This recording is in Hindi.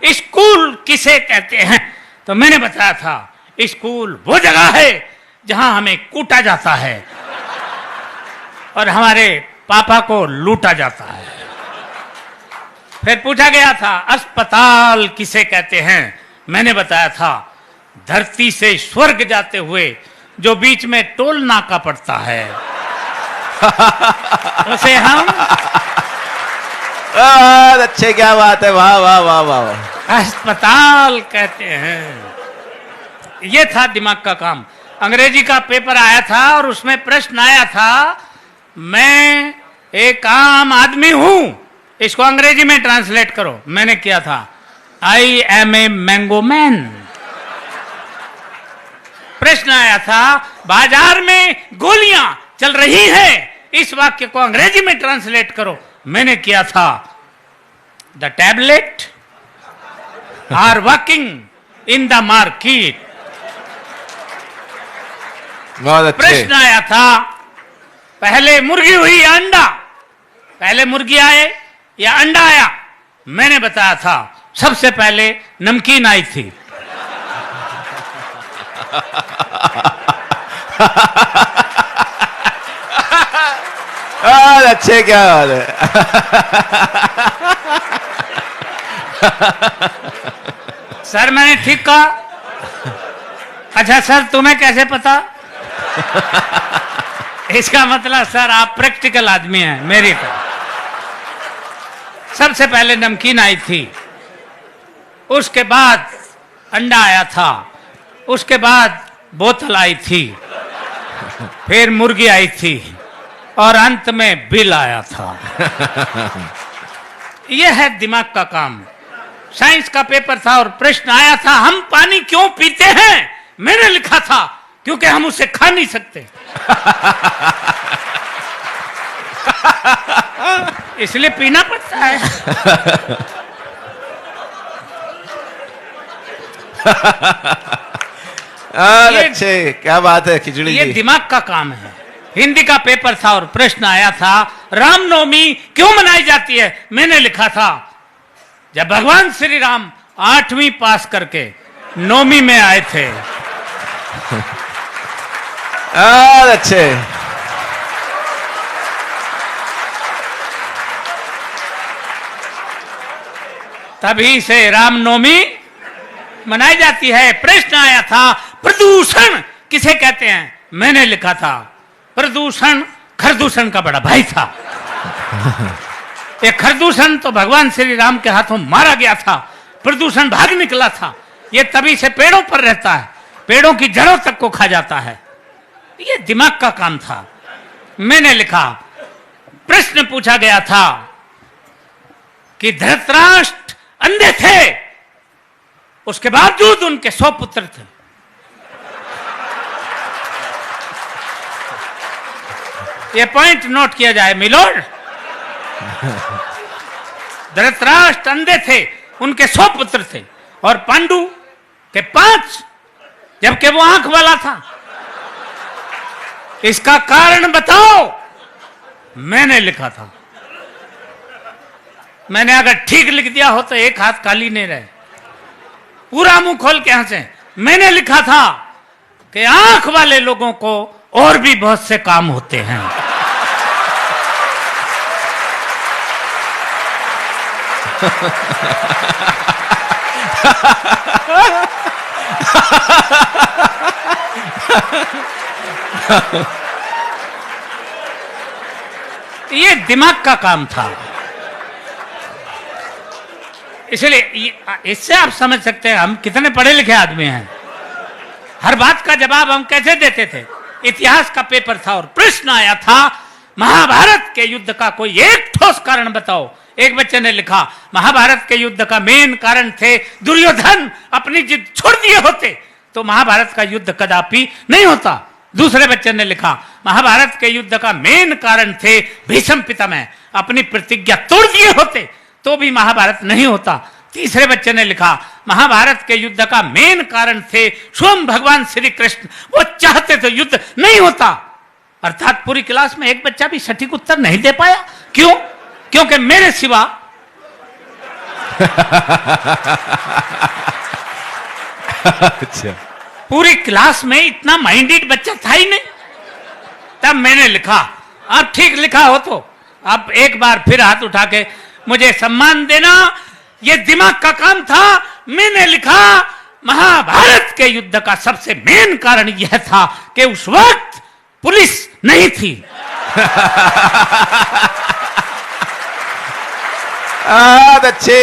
स्कूल किसे कहते हैं? तो मैंने बताया था स्कूल वो जगह है जहां हमें कूटा जाता है और हमारे पापा को लूटा जाता है। फिर पूछा गया था अस्पताल किसे कहते हैं? मैंने बताया था धरती से स्वर्ग जाते हुए जो बीच में टोल नाका पड़ता है उसे हम अच्छे, क्या बात है, वाह वाह वाह वाह, अस्पताल कहते हैं। ये था दिमाग का काम। अंग्रेजी का पेपर आया था और उसमें प्रश्न आया था मैं एक आम आदमी हूं, इसको अंग्रेजी में ट्रांसलेट करो। मैंने किया था I am a mango man. प्रश्न आया था बाजार में गोलियां चल रही हैं, इस वाक्य को अंग्रेजी में ट्रांसलेट करो। मैंने किया था the tablet are walking in the market. बहुत अच्छे। प्रश्न आया था पहले मुर्गी हुई या अंडा? पहले मुर्गी आए या अंडा आया? मैंने बताया था सबसे पहले नमकीन आई थी। अच्छे, क्या बात है। सर मैंने ठीक कहा? अच्छा सर तुम्हें कैसे पता? इसका मतलब सर आप प्रैक्टिकल आदमी हैं मेरी तरह। सबसे पहले नमकीन आई थी, उसके बाद अंडा आया था, उसके बाद बोतल आई थी, फिर मुर्गी आई थी और अंत में बिल आया था। यह है दिमाग का काम। साइंस का पेपर था और प्रश्न आया था हम पानी क्यों पीते हैं? मैंने लिखा था क्योंकि हम उसे खा नहीं सकते इसलिए पीना पड़ता है। अच्छे, क्या बात है खिचड़ी ये जी। दिमाग का काम है। हिंदी का पेपर था और प्रश्न आया था रामनवमी क्यों मनाई जाती है? मैंने लिखा था जब भगवान श्री राम 8वीं पास करके 9वीं में आए थे। अच्छे, तभी से रामनवमी मनाई जाती है। प्रश्न आया था प्रदूषण किसे कहते हैं? मैंने लिखा था प्रदूषण खरदूषण का बड़ा भाई था। ये खरदूषण तो भगवान श्री राम के हाथों मारा गया था, प्रदूषण भाग निकला था। ये तभी से पेड़ों पर रहता है, पेड़ों की जड़ों तक को खा जाता है। ये दिमाग का काम था। मैंने लिखा प्रश्न पूछा गया था कि धृतराष्ट्र अंधे थे, उसके बावजूद उनके 100 पुत्र थे। ये पॉइंट नोट किया जाए मिलोड। धृतराष्ट्र अंधे थे, उनके 100 पुत्र थे और पांडु के 5, जबकि वो आंख वाला था। इसका कारण बताओ। मैंने लिखा था। मैंने अगर ठीक लिख दिया हो तो एक हाथ खाली नहीं रहे। पूरा मुंह खोल के हंसे। मैंने लिखा था कि आंख वाले लोगों को और भी बहुत से काम होते हैं। ये दिमाग का काम था। इसलिए इससे आप समझ सकते हैं हम कितने पढ़े लिखे आदमी हैं। हर बात का जवाब हम कैसे देते थे। इतिहास का पेपर था और प्रश्न आया था महाभारत के युद्ध का कोई एक ठोस कारण बताओ। एक बच्चे ने लिखा महाभारत के युद्ध का मेन कारण थे दुर्योधन अपनी जिद छोड़ दिए होते तो महाभारत का युद्ध कदापि नहीं होता। दूसरे बच्चे ने लिखा महाभारत के युद्ध का मेन कारण थे भीष्म पितामह अपनी प्रतिज्ञा तोड़ दिए होते तो भी महाभारत नहीं होता। तीसरे बच्चे ने लिखा महाभारत के युद्ध का मेन कारण थे स्वयं भगवान श्री कृष्ण, वो चाहते तो युद्ध नहीं होता। अर्थात पूरी क्लास में एक बच्चा भी सटीक उत्तर नहीं दे पाया। क्यों? क्योंकि मेरे सिवा अच्छा, पूरी क्लास में इतना माइंडेड बच्चा था ही नहीं। तब मैंने लिखा, अब ठीक लिखा हो तो अब एक बार फिर हाथ उठा के मुझे सम्मान देना, ये दिमाग का काम था। मैंने लिखा, महाभारत के युद्ध का सबसे मेन कारण यह था कि उस वक्त पुलिस नहीं थी। बहुत अच्छे।